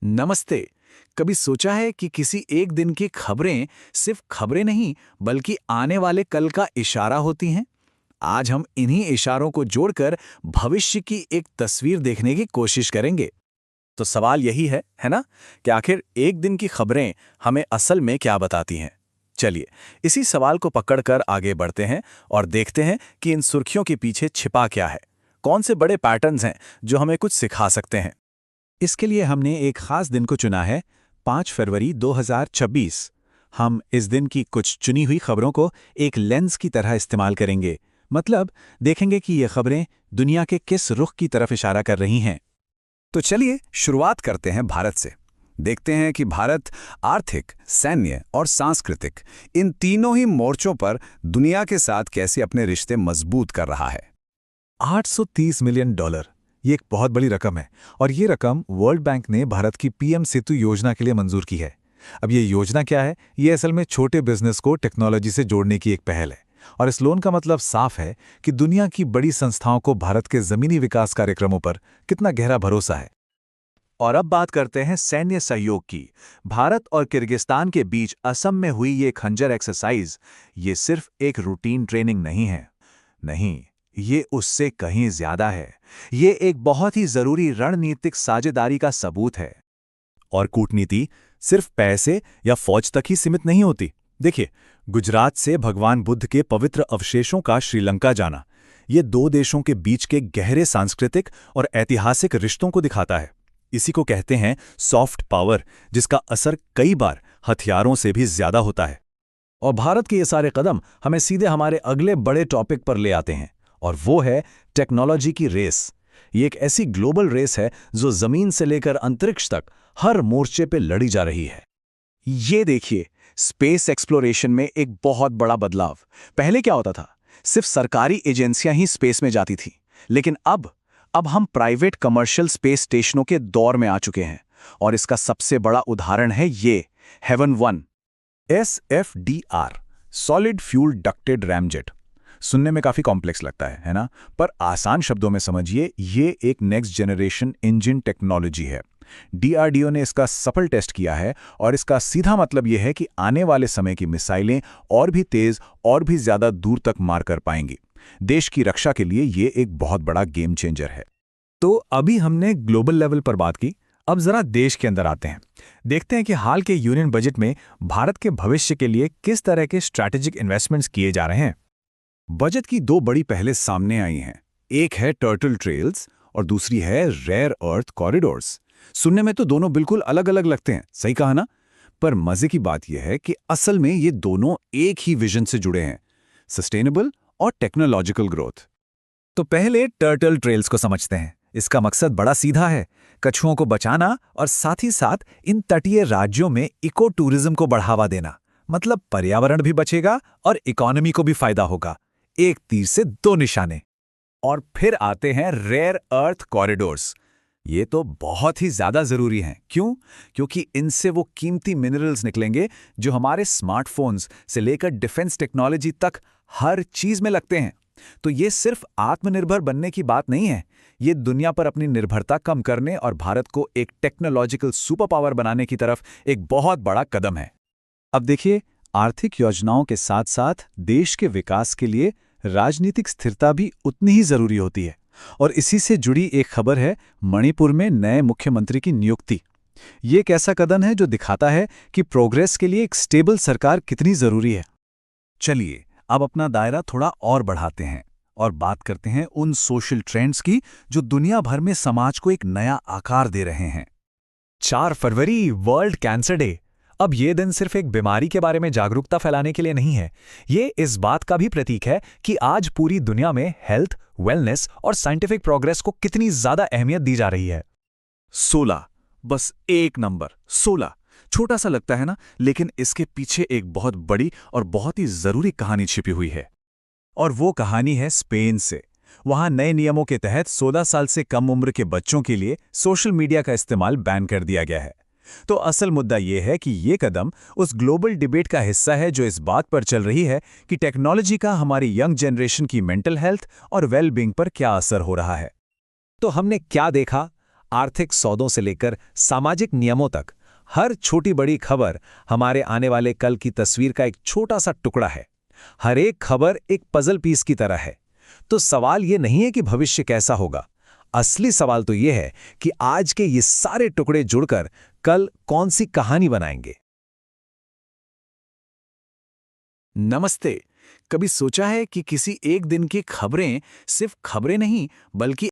नमस्ते। कभी सोचा है कि किसी एक दिन की खबरें सिर्फ खबरें नहीं बल्कि आने वाले कल का इशारा होती हैं? आज हम इन्हीं इशारों को जोड़कर भविष्य की एक तस्वीर देखने की कोशिश करेंगे। तो सवाल यही है ना, कि आखिर एक दिन की खबरें हमें असल में क्या बताती हैं? चलिए, इसी सवाल को पकड़कर आगे बढ़ते हैं और देखते हैं कि इन सुर्खियों के पीछे छिपा क्या है। कौन से बड़े पैटर्न्स हैं जो हमें कुछ सिखा सकते हैं? इसके लिए हमने एक खास दिन को चुना है, 5 फरवरी 2026। हम इस दिन की कुछ चुनी हुई खबरों को एक लेंस की तरह इस्तेमाल करेंगे। मतलब देखेंगे कि ये खबरें दुनिया के किस रुख की तरफ इशारा कर रही हैं। तो चलिए शुरुआत करते हैं भारत से। देखते हैं कि भारत आर्थिक, सैन्य और सांस्कृतिक इन तीनों ही मोर्चों पर दुनिया के साथ कैसे अपने रिश्ते मजबूत कर रहा है। $830 मिलियन, ये एक बहुत बड़ी रकम है और ये रकम वर्ल्ड बैंक ने भारत की पीएम सेतु योजना के लिए मंजूर की है। अब ये योजना क्या है? ये असल में छोटे बिजनेस को टेक्नोलॉजी से जोड़ने की एक पहल है और इस लोन का मतलब साफ है कि दुनिया की बड़ी संस्थाओं को भारत के जमीनी विकास कार्यक्रमों पर कितना गहरा भरोसा है। और अब बात करते हैं सैन्य सहयोग की। भारत और किर्गिस्तान के बीच असम में हुई ये खंजर एक्सरसाइज, ये सिर्फ एक रूटीन ट्रेनिंग नहीं है। नहीं, ये उससे कहीं ज्यादा है। ये एक बहुत ही जरूरी रणनीतिक साझेदारी का सबूत है। और कूटनीति सिर्फ पैसे या फौज तक ही सीमित नहीं होती। देखिए, गुजरात से भगवान बुद्ध के पवित्र अवशेषों का श्रीलंका जाना, ये दो देशों के बीच के गहरे सांस्कृतिक और ऐतिहासिक रिश्तों को दिखाता है। इसी को कहते हैं सॉफ्ट पावर, जिसका असर कई बार हथियारों से भी ज्यादा होता है। और भारत के ये सारे कदम हमें सीधे हमारे अगले बड़े टॉपिक पर ले आते हैं, और वो है टेक्नोलॉजी की रेस। ये एक ऐसी ग्लोबल रेस है जो जमीन से लेकर अंतरिक्ष तक हर मोर्चे पे लड़ी जा रही है। ये देखिए, स्पेस एक्सप्लोरेशन में एक बहुत बड़ा बदलाव। पहले क्या होता था? सिर्फ सरकारी एजेंसियां ही स्पेस में जाती थी, लेकिन अब हम प्राइवेट कमर्शियल स्पेस स्टेशनों के दौर में आ चुके हैं। और इसका सबसे बड़ा उदाहरण है ये हेवन 1 SFDR, solid fuel ducted ramjet. सुनने में काफी कॉम्प्लेक्स लगता है ना? पर आसान शब्दों में समझिए, ये एक नेक्स्ट जनरेशन इंजन टेक्नोलॉजी है। DRDO ने इसका सफल टेस्ट किया है और इसका सीधा मतलब यह है कि आने वाले समय की मिसाइलें और भी तेज और भी ज्यादा दूर तक मार कर पाएंगी। देश की रक्षा के लिए ये एक बहुत बड़ा गेम चेंजर है। तो अभी हमने ग्लोबल लेवल पर बात की, अब जरा देश के अंदर आते हैं। देखते हैं कि हाल के यूनियन बजट में भारत के भविष्य के लिए किस तरह के स्ट्रैटेजिक इन्वेस्टमेंट्स किए जा रहे हैं। बजट की दो बड़ी पहलें सामने आई हैं। एक है टर्टल ट्रेल्स और दूसरी है रेयर अर्थ कॉरिडोर्स। सुनने में तो दोनों बिल्कुल अलग अलग लगते हैं, सही कहा ना? पर मजे की बात यह है कि असल में ये दोनों एक ही विजन से जुड़े हैं, सस्टेनेबल और टेक्नोलॉजिकल ग्रोथ। तो पहले टर्टल ट्रेल्स को समझते हैं। इसका मकसद बड़ा सीधा है, कछुओं को बचाना और साथ ही साथ इन तटीय राज्यों में इको टूरिज्म को बढ़ावा देना। मतलब पर्यावरण भी बचेगा और इकोनॉमी को भी फायदा होगा। एक तीर से दो निशाने। और फिर आते हैं रेयर अर्थ कॉरिडोर्स। ये तो बहुत ही ज्यादा जरूरी हैं। क्यों? क्योंकि इनसे वो कीमती मिनरल्स निकलेंगे जो हमारे स्मार्टफोन्स से लेकर डिफेंस टेक्नोलॉजी तक हर चीज में लगते हैं। तो ये सिर्फ आत्मनिर्भर बनने की बात नहीं है, ये दुनिया पर अपनी निर्भरता कम करने और भारत को एक टेक्नोलॉजिकल सुपर पावर बनाने की तरफ एक बहुत बड़ा कदम है। अब देखिए, आर्थिक योजनाओं के साथ साथ देश के विकास के लिए राजनीतिक स्थिरता भी उतनी ही जरूरी होती है। और इसी से जुड़ी एक खबर है मणिपुर में नए मुख्यमंत्री की नियुक्ति। ये एक ऐसा कदम है जो दिखाता है कि प्रोग्रेस के लिए एक स्टेबल सरकार कितनी जरूरी है। चलिए, अब अपना दायरा थोड़ा और बढ़ाते हैं और बात करते हैं उन सोशल ट्रेंड्स की जो दुनिया भर में समाज को एक नया आकार दे रहे हैं। 4 फरवरी वर्ल्ड कैंसर डे। अब ये दिन सिर्फ एक बीमारी के बारे में जागरूकता फैलाने के लिए नहीं है, ये इस बात का भी प्रतीक है कि आज पूरी दुनिया में हेल्थ, वेलनेस और साइंटिफिक प्रोग्रेस को कितनी ज्यादा अहमियत दी जा रही है। 16, बस एक नंबर 16। छोटा सा लगता है ना, लेकिन इसके पीछे एक बहुत बड़ी और बहुत ही जरूरी कहानी छिपी हुई है। और वो कहानी है स्पेन से। वहां नए नियमों के तहत 16 साल से कम उम्र के बच्चों के लिए सोशल मीडिया का इस्तेमाल बैन कर दिया गया है। तो असल मुद्दा यह है कि ये कदम उस ग्लोबल डिबेट का हिस्सा है जो इस बात पर चल रही है कि टेक्नोलॉजी का हमारी यंग जनरेशन की मेंटल हेल्थ और वेलबींग पर क्या असर हो रहा है। तो हमने क्या देखा? आर्थिक सौदों से लेकर सामाजिक नियमों तक हर छोटी बड़ी खबर हमारे आने वाले कल की तस्वीर का एक छोटा सा टुकड़ा है। हर एक खबर एक पजल पीस की तरह है। तो सवाल ये नहीं है कि भविष्य कैसा होगा। असली सवाल तो ये है कि आज के ये सारे टुकड़े जुड़कर कल कौन सी कहानी बनाएंगे। नमस्ते। कभी सोचा है कि किसी एक दिन की खबरें सिर्फ खबरें नहीं बल्कि